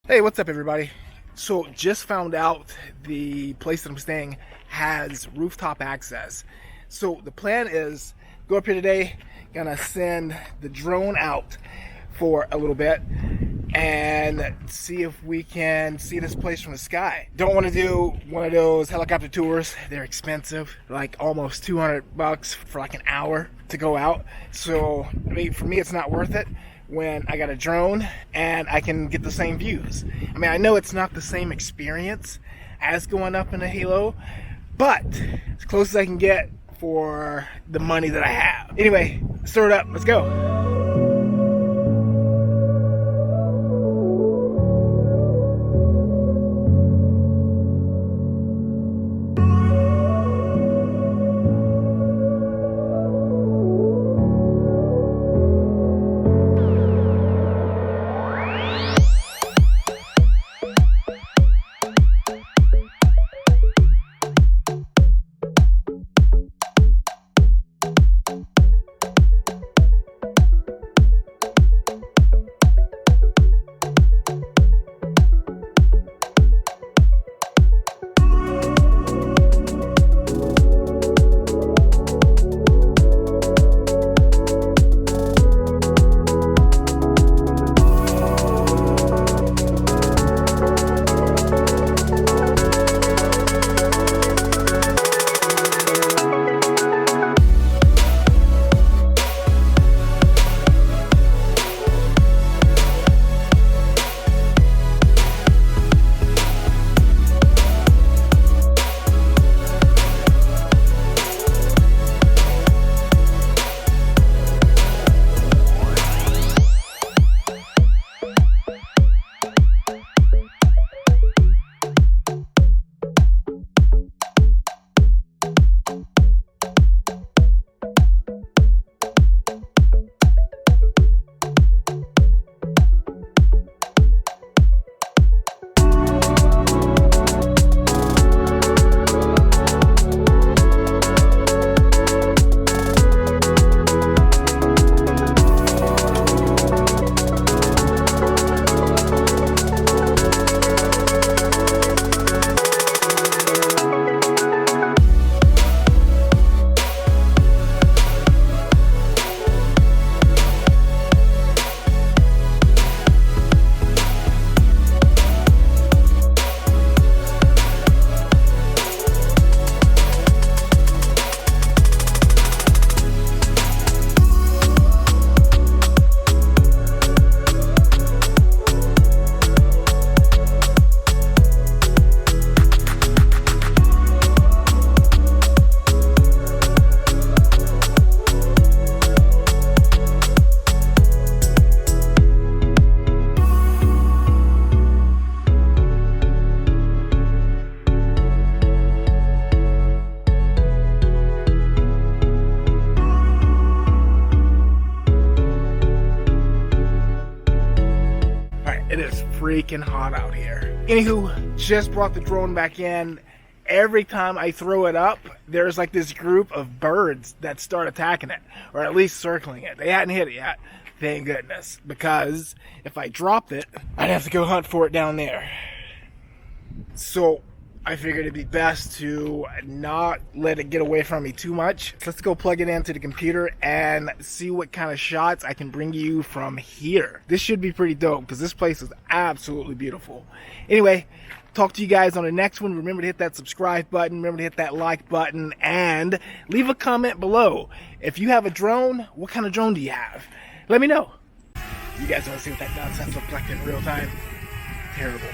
Hey, what's up everybody? So just found out the place that I'm staying has rooftop access. So the plan is go up here today, gonna send the drone out for a little bit and see if we can see this place from the sky. Don't want to do one of those helicopter tours. They're expensive, like almost $200 for like an hour to go out. So I mean, for me it's not worth it when I got a drone and I can get the same views. I mean, I know it's not the same experience as going up in a Halo, but as close as I can get for the money that I have. Anyway, stir it up, let's go. It is freaking hot out here. Anywho, just brought the drone back in. Every time I throw it up, there's like this group of birds that start attacking it, or at least circling it. They hadn't hit it yet, thank goodness, because if I dropped it, I'd have to go hunt for it down there. So I figured it'd be best to not let it get away from me too much. Let's go plug it into the computer and see what kind of shots I can bring you from here. This should be pretty dope because this place is absolutely beautiful. Anyway, talk to you guys on the next one. Remember to hit that subscribe button. Remember to hit that like button and leave a comment below. If you have a drone, what kind of drone do you have? Let me know. You guys want to see what that nonsense looks like in real time? Terrible.